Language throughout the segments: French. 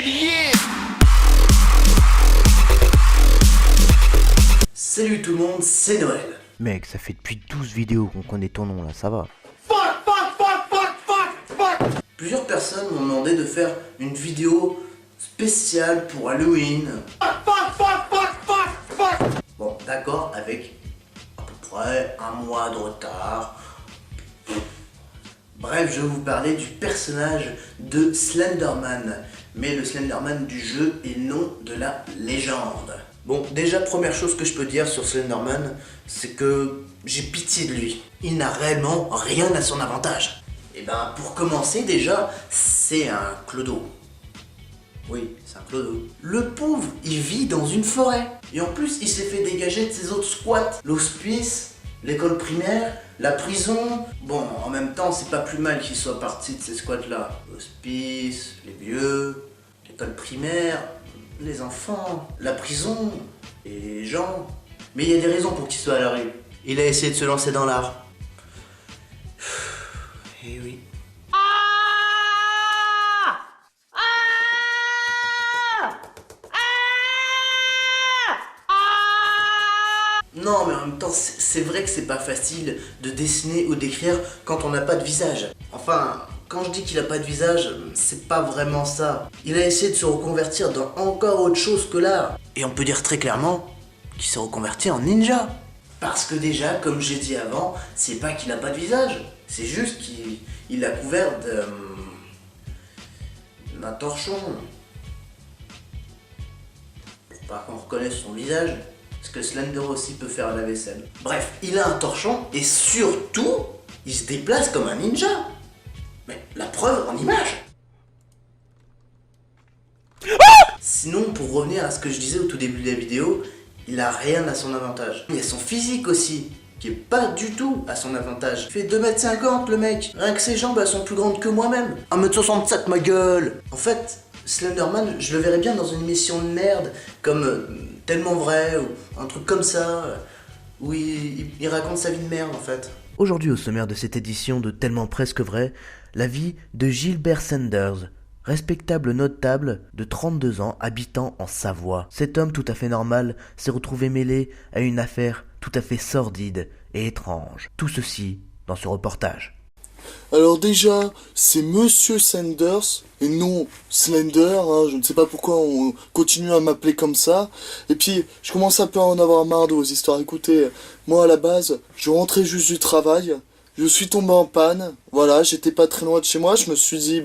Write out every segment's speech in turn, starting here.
yeah. Salut tout le monde, c'est Noël. Mec, ça fait depuis 12 vidéos qu'on connaît ton nom là, ça va. Plusieurs personnes m'ont demandé de faire une vidéo spéciale pour Halloween. Bon, d'accord, avec à peu près un mois de retard. Bref, je vais vous parler du personnage de Slenderman, mais le Slenderman du jeu et non de la légende. Bon, déjà, première chose que je peux dire sur Slenderman, c'est que j'ai pitié de lui. Il n'a réellement rien à son avantage. Et ben, pour commencer, déjà, c'est un clodo. Oui, c'est un clodo. Le pauvre, il vit dans une forêt. Et en plus, il s'est fait dégager de ses autres squats. L'hospice, l'école primaire, la prison. Bon, en même temps, c'est pas plus mal qu'il soit parti de ces squats-là. L'hospice, les vieux, l'école primaire, les enfants, la prison, et les gens. Mais il y a des raisons pour qu'il soit à la rue. Il a essayé de se lancer dans l'art. Et oui. Non, mais en même temps, c'est vrai que c'est pas facile de dessiner ou d'écrire quand on n'a pas de visage. Enfin, quand je dis qu'il a pas de visage, c'est pas vraiment ça. Il a essayé de se reconvertir dans encore autre chose que l'art. Et on peut dire très clairement qu'il s'est reconverti en ninja. Parce que déjà, comme j'ai dit avant, c'est pas qu'il a pas de visage. C'est juste qu'il l'a couvert d'un torchon. Pour pas qu'on reconnaisse son visage. Parce que Slender aussi peut faire la vaisselle. Bref, il a un torchon et surtout, il se déplace comme un ninja. Mais la preuve en image. Sinon, pour revenir à ce que je disais au tout début de la vidéo, il a rien à son avantage. Il y a son physique aussi, qui est pas du tout à son avantage. Il fait 2,50 m le mec. Rien que ses jambes, elles sont plus grandes que moi-même. 1,67 m ma gueule. En fait, Slenderman, je le verrais bien dans une émission de merde, comme Tellement Vrai, ou un truc comme ça, où il raconte sa vie de merde en fait. Aujourd'hui au sommaire de cette édition de Tellement Presque Vrai, la vie de Gilbert Sanders, respectable notable de 32 ans habitant en Savoie. Cet homme tout à fait normal s'est retrouvé mêlé à une affaire tout à fait sordide et étrange. Tout ceci dans ce reportage. Alors déjà, c'est Monsieur Sanders, et non Slender, hein, je ne sais pas pourquoi on continue à m'appeler comme ça. Et puis, je commence un peu à en avoir marre de vos histoires. Écoutez, moi à la base, je rentrais juste du travail, je suis tombé en panne, voilà, j'étais pas très loin de chez moi, je me suis dit,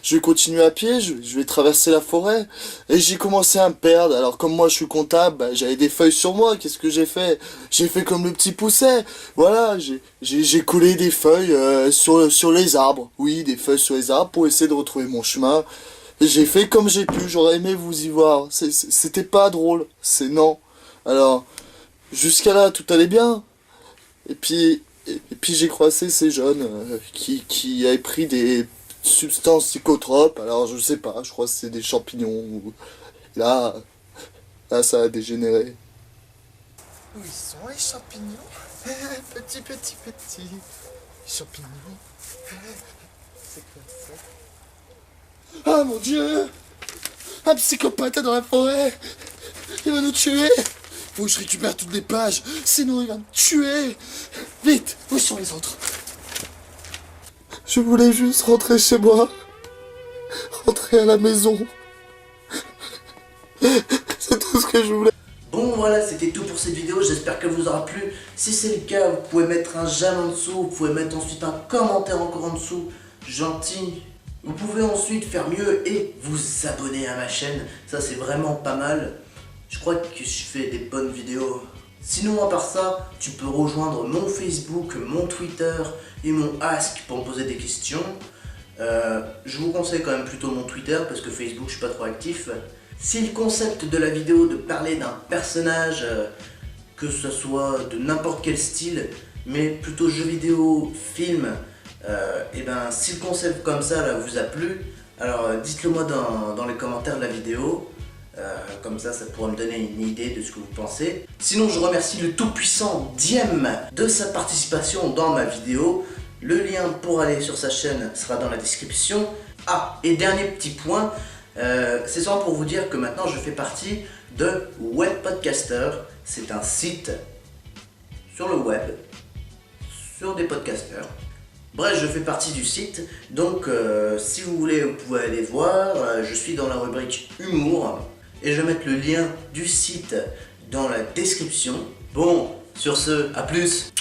je vais continuer à pied, je vais traverser la forêt, et j'ai commencé à me perdre. Alors comme moi je suis comptable, j'avais des feuilles sur moi, qu'est-ce que j'ai fait? J'ai fait comme le petit Pousset, voilà, j'ai collé des feuilles sur les arbres, oui, des feuilles sur les arbres pour essayer de retrouver mon chemin, et j'ai fait comme j'ai pu, j'aurais aimé vous y voir, c'était pas drôle, c'est non. Alors, jusqu'à là, tout allait bien, et puis j'ai croisé ces jeunes qui avaient pris des substances psychotropes, alors je sais pas, je crois que c'est des champignons, ou... là ça a dégénéré. Où ils sont les champignons? Petit. Les champignons. C'est quoi ça? Ah mon Dieu! Un psychopathe dans la forêt! Il va nous tuer! Faut que je récupère toutes les pages, sinon il va me tuer. Vite, où sont les autres? Je voulais juste rentrer chez moi. Rentrer à la maison. C'est tout ce que je voulais. Bon voilà, c'était tout pour cette vidéo, j'espère qu'elle vous aura plu. Si c'est le cas, vous pouvez mettre un j'aime en dessous, vous pouvez mettre ensuite un commentaire encore en dessous, gentil. Vous pouvez ensuite faire mieux et vous abonner à ma chaîne, ça c'est vraiment pas mal. Je crois que je fais des bonnes vidéos. Sinon, à part ça, tu peux rejoindre mon Facebook, mon Twitter et mon Ask pour me poser des questions. Je vous conseille quand même plutôt mon Twitter parce que Facebook, je suis pas trop actif. Si le concept de la vidéo de parler d'un personnage, que ce soit de n'importe quel style, mais plutôt jeu vidéo, film, et ben si le concept comme ça là, vous a plu, alors dites-le moi dans les commentaires de la vidéo. Comme ça pourra me donner une idée de ce que vous pensez. Sinon, je remercie le tout-puissant Diem de sa participation dans ma vidéo. Le lien pour aller sur sa chaîne sera dans la description. Ah, et dernier petit point, C'est seulement pour vous dire que maintenant je fais partie de Web Podcaster. C'est un site sur le web, sur des podcasters. Bref, je fais partie du site, donc si vous voulez, vous pouvez aller voir. Je suis dans la rubrique humour et je vais mettre le lien du site dans la description. Bon, sur ce, à plus.